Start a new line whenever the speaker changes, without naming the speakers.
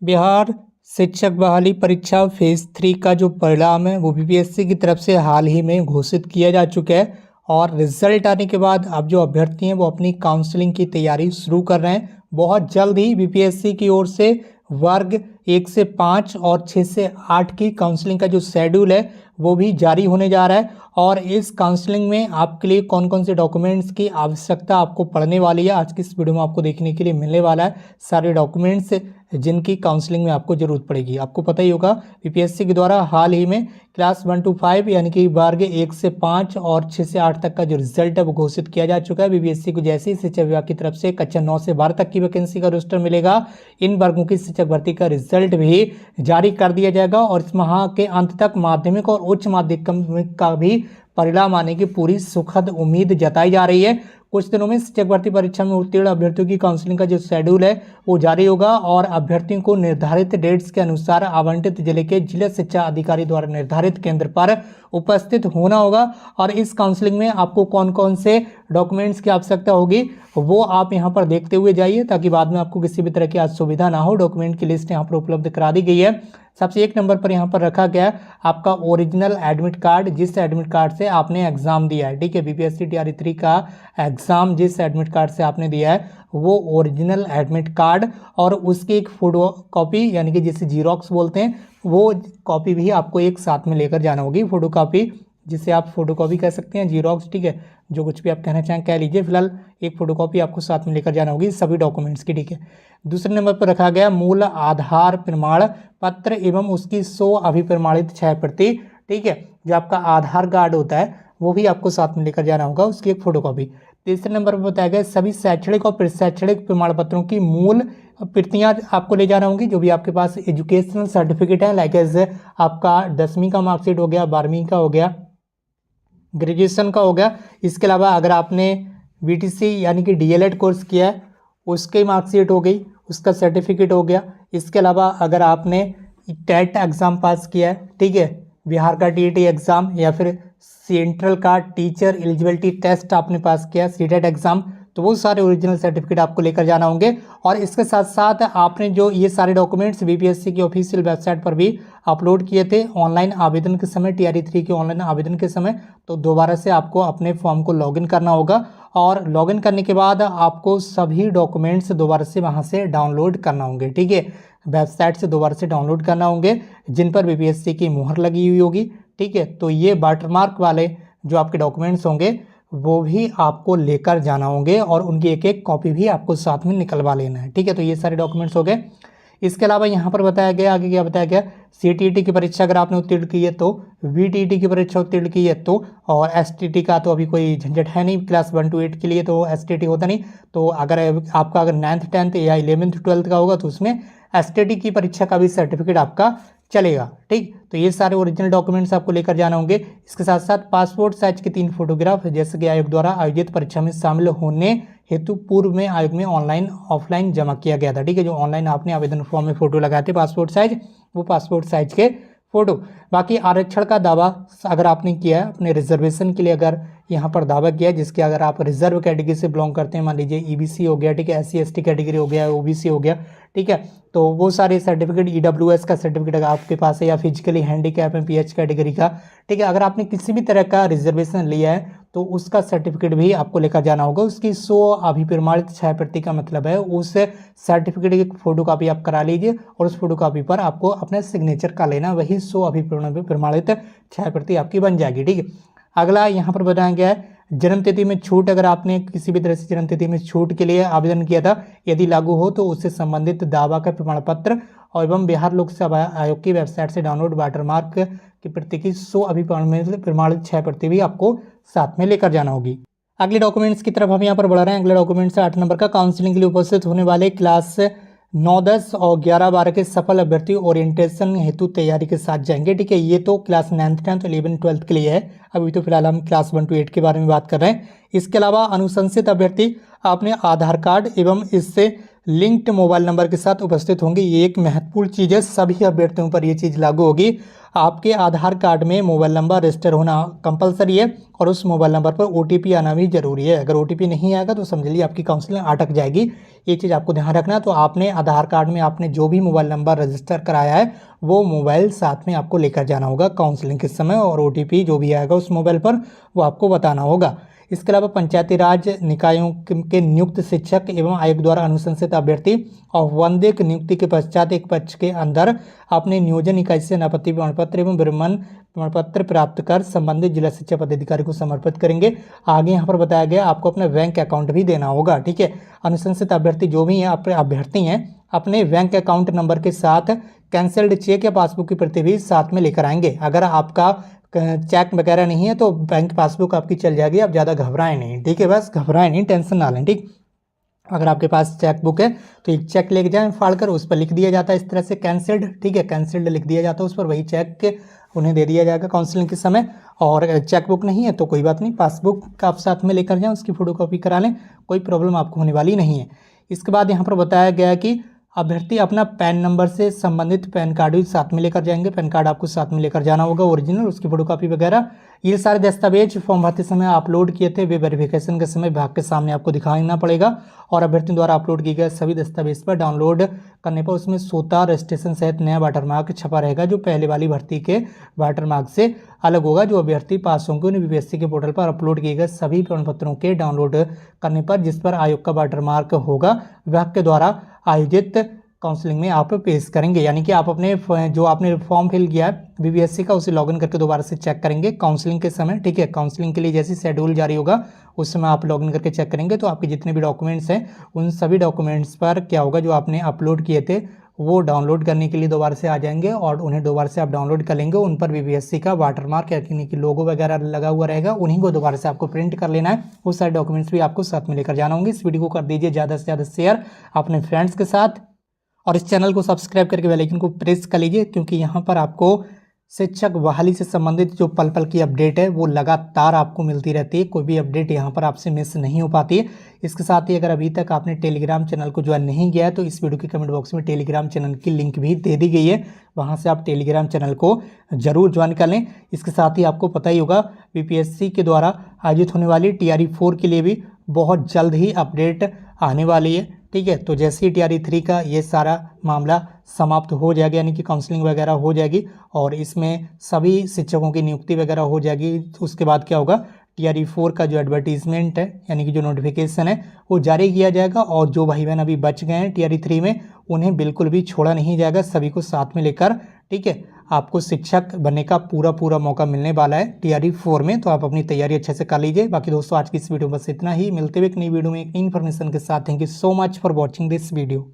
बिहार शिक्षक बहाली परीक्षा फेज 3 का जो परिणाम है वो बीपीएससी की तरफ से हाल ही में घोषित किया जा चुका है। और रिजल्ट आने के बाद अब जो अभ्यर्थी हैं वो अपनी काउंसलिंग की तैयारी शुरू कर रहे हैं। बहुत जल्द ही बीपीएससी की ओर से वर्ग 1 से 5 और 6 से 8 की काउंसलिंग का जो शेड्यूल है वो भी जारी होने जा रहा है। और इस काउंसलिंग में आपके लिए कौन कौन से डॉक्यूमेंट्स की आवश्यकता आपको पड़ने वाली है, आज की इस वीडियो में आपको देखने के लिए मिलने वाला है। सारे डॉक्यूमेंट्स जिनकी काउंसलिंग में आपको ज़रूरत पड़ेगी। आपको पता ही होगा बीपीएससी के द्वारा हाल ही में क्लास 1 to 5 यानी कि वर्ग 1 से 5 और 6 से 8 तक का जो रिजल्ट है वो घोषित किया जा चुका है। बीपीएससी को जैसे ही शिक्षा विभाग की तरफ से कक्षा 9 से 12 तक की वैकेंसी का रोस्टर मिलेगा, इन वर्गों की शिक्षक भर्ती का रिजल्ट भी जारी कर दिया जाएगा। और इस माह के अंत तक माध्यमिक और उच्च माध्यमिक का भी परिणाम आने की पूरी सुखद उम्मीद जताई जा रही है। कुछ दिनों में शिक्षक भर्ती परीक्षा में उत्तीर्ण अभ्यर्थियों की काउंसलिंग का जो शेड्यूल है वो जारी होगा और अभ्यर्थियों को निर्धारित डेट्स के अनुसार आवंटित जिले के जिला शिक्षा अधिकारी द्वारा निर्धारित केंद्र पर उपस्थित होना होगा। और इस काउंसलिंग में आपको कौन कौन से डॉक्यूमेंट्स की आवश्यकता होगी वो आप यहाँ पर देखते हुए जाइए, ताकि बाद में आपको किसी भी तरह की असुविधा ना हो। डॉक्यूमेंट की लिस्ट यहाँ पर उपलब्ध करा दी गई है। सबसे एक नंबर पर यहाँ पर रखा गया है आपका ओरिजिनल एडमिट कार्ड, जिस एडमिट कार्ड से आपने एग्जाम दिया है। ठीक है, बीपीएससी टीआरई 3 का एग्जाम जिस एडमिट कार्ड से आपने दिया है वो ओरिजिनल एडमिट कार्ड और उसकी एक फोटो कॉपी यानी कि जिसे जीरोक्स बोलते हैं वो कॉपी भी आपको एक साथ में लेकर जाना होगी। फोटो कॉपी जिसे आप फोटो कॉपी कह सकते हैं, जीरोक्स, ठीक है, जो कुछ भी आप कहना चाहें कह लीजिए। फिलहाल एक फोटो कॉपी आपको साथ में लेकर जाना होगी सभी डॉक्यूमेंट्स की। ठीक है, दूसरे नंबर पर रखा गया मूल आधार प्रमाण पत्र एवं उसकी 100 अभिप्रमाणित 6 प्रति। ठीक है, जो आपका आधार कार्ड होता है वो भी आपको साथ में लेकर जाना होगा, उसकी एक फोटो कॉपी। तीसरे नंबर पर बताया गया सभी शैक्षणिक और शैक्षणिक प्रमाण पत्रों की मूल प्रतियां आपको ले जाना होंगी। जो भी आपके पास एजुकेशनल सर्टिफिकेट है, लाइक एज आपका 10वीं का मार्कशीट हो गया, 12वीं का हो गया, ग्रेजुएशन का हो गया। इसके अलावा अगर आपने बीटीसी यानी कि डीएलएड कोर्स किया है उसकी मार्कशीट हो गई, उसका सर्टिफिकेट हो गया। इसके अलावा अगर आपने टेट एग्ज़ाम पास किया है, ठीक है, बिहार का टीईटी एग्ज़ाम या फिर सेंट्रल का टीचर एलिजिबिलिटी टेस्ट आपने पास किया, सीटेट एग्ज़ाम, तो वो सारे ओरिजिनल सर्टिफिकेट आपको लेकर जाना होंगे। और इसके साथ साथ आपने जो ये सारे डॉक्यूमेंट्स बीपीएससी की ऑफिशियल वेबसाइट पर भी अपलोड किए थे ऑनलाइन आवेदन के समय, टीआरई 3 के ऑनलाइन आवेदन के समय, तो दोबारा से आपको अपने फॉर्म को लॉगिन करना होगा। और लॉगिन करने के बाद आपको सभी डॉक्यूमेंट्स दोबारा से वहाँ से डाउनलोड करना होंगे। ठीक है, वेबसाइट से दोबारा से डाउनलोड करना होंगे जिन पर बीपीएससी की मुहर लगी हुई होगी। ठीक है, तो ये वाटरमार्क वाले जो आपके डॉक्यूमेंट्स होंगे वो भी आपको लेकर जाना होंगे और उनकी एक एक कॉपी भी आपको साथ में निकलवा लेना है। ठीक है, तो ये सारे डॉक्यूमेंट्स हो गए। इसके अलावा यहाँ पर बताया गया, आगे क्या बताया गया, सीटीईटी की परीक्षा अगर आपने उत्तीर्ण की है तो, वीटीईटी की परीक्षा उत्तीर्ण की है तो, और एसटीटी का तो अभी कोई झंझट है नहीं, क्लास 1 to 8 के लिए तो एसटीटी होता नहीं। तो अगर आपका अगर 9th 10th या 11th 12th का होगा तो उसमें एसटीटी की परीक्षा का भी सर्टिफिकेट आपका चलेगा। ठीक, तो ये सारे ओरिजिनल डॉक्यूमेंट्स आपको लेकर जाना होंगे। इसके साथ साथ पासपोर्ट साइज के 3 फोटोग्राफ, जैसे कि आयोग द्वारा आयोजित परीक्षा में शामिल होने हेतु पूर्व में आयोग में ऑनलाइन ऑफलाइन जमा किया गया था। ठीक है, जो ऑनलाइन आपने आवेदन फॉर्म में फोटो लगाए थे पासपोर्ट साइज, वो पासपोर्ट साइज के फोटो। बाकी आरक्षण का दावा अगर आपने किया है अपने रिजर्वेशन के लिए, अगर यहाँ पर दावा किया है जिसके अगर आप रिजर्व कैटेगरी से बिलोंग करते हैं, मान लीजिए ईबीसी हो गया, ठीक है, एससी एसटी कैटेगरी हो गया, ओबीसी हो गया, ठीक है, तो वो सारे सर्टिफिकेट, ईडब्ल्यूएस का सर्टिफिकेट अगर आपके पास है, या फिजिकली हैंडीकैप है पीएच कैटेगरी का, ठीक है, अगर आपने किसी भी तरह का रिजर्वेशन लिया है तो उसका सर्टिफिकेट भी आपको लेकर जाना होगा। उसकी 100 अभिप्रमाणित 6 प्रति का मतलब है उस सर्टिफिकेट की फोटो कापी आप करा लीजिए और उस फोटो कापी पर आपको अपना सिग्नेचर का लेना, वही 100 अभिप्रमाणित 6 प्रति आपकी बन जाएगी। ठीक है, अगला यहाँ पर बताया गया है जन्मतिथि में छूट, अगर आपने किसी भी तरह से जन्मतिथि में छूट के लिए आवेदन किया था, यदि लागू हो तो उससे संबंधित दावा का प्रमाण पत्र और एवं बिहार लोक सेवा आयोग की वेबसाइट से डाउनलोड वाटरमार्क की प्रति की 100 अभिप्रमाणित 6 प्रति भी आपको साथ में लेकर जाना होगी। अगले डॉक्यूमेंट्स की तरफ हम यहाँ पर बढ़ रहे हैं। अगले डॉक्यूमेंट्स 8 नंबर का, काउंसलिंग के लिए उपस्थित होने वाले क्लास 9, 10 और 11, 12 के सफल अभ्यर्थी ओरिएंटेशन हेतु तैयारी के साथ जाएंगे। ठीक है, ये तो क्लास 9th 10th 11 12th के लिए है, अभी तो फिलहाल हम क्लास 1 to 8 के बारे में बात कर रहे हैं। इसके अलावा अनुशंसित अभ्यर्थी अपने आधार कार्ड एवं इससे लिंक्ड मोबाइल नंबर के साथ उपस्थित होंगे। ये एक महत्वपूर्ण चीज़ है, सभी अभ्यर्थियों पर ये चीज़ लागू होगी। आपके आधार कार्ड में मोबाइल नंबर रजिस्टर होना कंपलसरी है और उस मोबाइल नंबर पर OTP आना भी जरूरी है। अगर OTP नहीं आएगा तो समझ लीजिए आपकी काउंसलिंग अटक जाएगी। ये चीज़ आपको ध्यान रखना। तो आपने आधार कार्ड में आपने जो भी मोबाइल नंबर रजिस्टर कराया है वो मोबाइल साथ में आपको लेकर जाना होगा काउंसलिंग के समय, और OTP जो भी आएगा उस मोबाइल पर वो आपको बताना होगा। इसके अलावा पंचायती राज निकायों के नियुक्त शिक्षक एवं आयोग द्वारा अनुशंसित अभ्यर्थी औपबंधिक नियुक्ति के पश्चात एक पक्ष के अंदर अपने नियोजन इकाई से अनापत्ति प्रमाण पत्र एवं विरमण प्रमाण पत्र प्राप्त कर संबंधित जिला शिक्षा पदाधिकारी को समर्पित करेंगे। आगे यहाँ पर बताया गया आपको अपना बैंक अकाउंट भी देना होगा। ठीक है, अनुशंसित अभ्यर्थी जो भी हैं अपने अभ्यर्थी हैं अपने बैंक अकाउंट नंबर के साथ कैंसल्ड चेक या पासबुक की प्रति भी साथ में लेकर आएंगे। अगर आपका चेक वगैरह नहीं है तो बैंक पासबुक आपकी चल जाएगी, आप ज़्यादा घबराएं नहीं। ठीक है, बस घबराएं नहीं, टेंशन ना लें। ठीक, अगर आपके पास चेक बुक है तो एक चेक लेके जाएं फाड़ कर, उस पर लिख दिया जाता है इस तरह से कैंसल्ड। ठीक है, कैंसल्ड लिख दिया जाता है उस पर, वही चेक उन्हें दे दिया जाएगा काउंसलिंग के समय। और चेक बुक नहीं है तो कोई बात नहीं, पासबुक का आप साथ में लेकर जाएं, उसकी फोटोकॉपी करा लें, कोई प्रॉब्लम आपको होने वाली नहीं है। इसके बाद यहाँ पर बताया गया है कि अभ्यर्थी अपना पैन नंबर से संबंधित पैन कार्ड भी साथ में लेकर जाएंगे। पैन कार्ड आपको साथ में लेकर जाना होगा, ओरिजिनल, उसकी फोटोकॉपी वगैरह। ये सारे दस्तावेज फॉर्म भरते समय अपलोड किए थे, वे वेरिफिकेशन के समय विभाग के सामने आपको दिखाना पड़ेगा। और अभ्यर्थी द्वारा अपलोड किए गए सभी दस्तावेज पर डाउनलोड करने पर उसमें स्वतः रजिस्ट्रेशन सहित नया वाटरमार्क छपा रहेगा, जो पहले वाली भर्ती के वाटरमार्क से अलग होगा। जो अभ्यर्थी पास होंगे उन्हें BPSC के पोर्टल पर अपलोड किए गए सभी प्रमाण पत्रों के डाउनलोड करने पर, जिस पर आयोग का वाटरमार्क होगा, विभाग के द्वारा आयोजित काउंसलिंग में आप पेश करेंगे। यानी कि आप अपने जो आपने फॉर्म फिल किया है BPSC का उसे लॉगिन करके दोबारा से चेक करेंगे काउंसलिंग के समय। ठीक है, काउंसलिंग के लिए जैसे शेड्यूल जारी होगा उस समय आप लॉगिन करके चेक करेंगे तो आपके जितने भी डॉक्यूमेंट्स हैं उन सभी डॉक्यूमेंट्स पर क्या होगा, जो आपने अपलोड किए थे वो डाउनलोड करने के लिए दोबारा से आ जाएंगे और उन्हें दोबारा से आप डाउनलोड कर लेंगे। उन पर BPSC का वाटरमार्क यानी कि लोगो वगैरह लगा हुआ रहेगा, उन्हीं को दोबारा से आपको प्रिंट कर लेना है। वो सारे डॉक्यूमेंट्स भी आपको साथ में लेकर जाना होंगे। इस वीडियो को कर दीजिए ज़्यादा से ज़्यादा शेयर अपने फ्रेंड्स के साथ, और इस चैनल को सब्सक्राइब करके बेल आइकन को प्रेस कर लीजिए, क्योंकि यहाँ पर आपको शिक्षक बहाली से संबंधित जो पल पल की अपडेट है वो लगातार आपको मिलती रहती है। कोई भी अपडेट यहाँ पर आपसे मिस नहीं हो पाती है। इसके साथ ही अगर अभी तक आपने टेलीग्राम चैनल को ज्वाइन नहीं किया है तो इस वीडियो के कमेंट बॉक्स में टेलीग्राम चैनल की लिंक भी दे दी गई है, वहाँ से आप टेलीग्राम चैनल को जरूर ज्वाइन कर लें। इसके साथ ही आपको पता ही होगा BPSC के द्वारा आयोजित होने वाली TRE 4 के लिए भी बहुत जल्द ही अपडेट आने वाली है। ठीक है, तो जैसे ही TRE 3 का ये सारा मामला समाप्त हो जाएगा, यानी कि काउंसलिंग वगैरह हो जाएगी और इसमें सभी शिक्षकों की नियुक्ति वगैरह हो जाएगी, उसके बाद क्या होगा, TRE 4 का जो एडवर्टीजमेंट है यानी कि जो नोटिफिकेशन है वो जारी किया जाएगा। और जो भाई बहन अभी बच गए हैं TRE 3 में उन्हें बिल्कुल भी छोड़ा नहीं जाएगा, सभी को साथ में लेकर, ठीक है, आपको शिक्षक बनने का पूरा मौका मिलने वाला है TRE 4 में। तो आप अपनी तैयारी अच्छे से कर लीजिए। बाकी दोस्तों आज की इस वीडियो में बस इतना ही, मिलते हुए एक नई वीडियो में एक नई इन्फॉर्मेशन के साथ। Thank you so much for watching this video.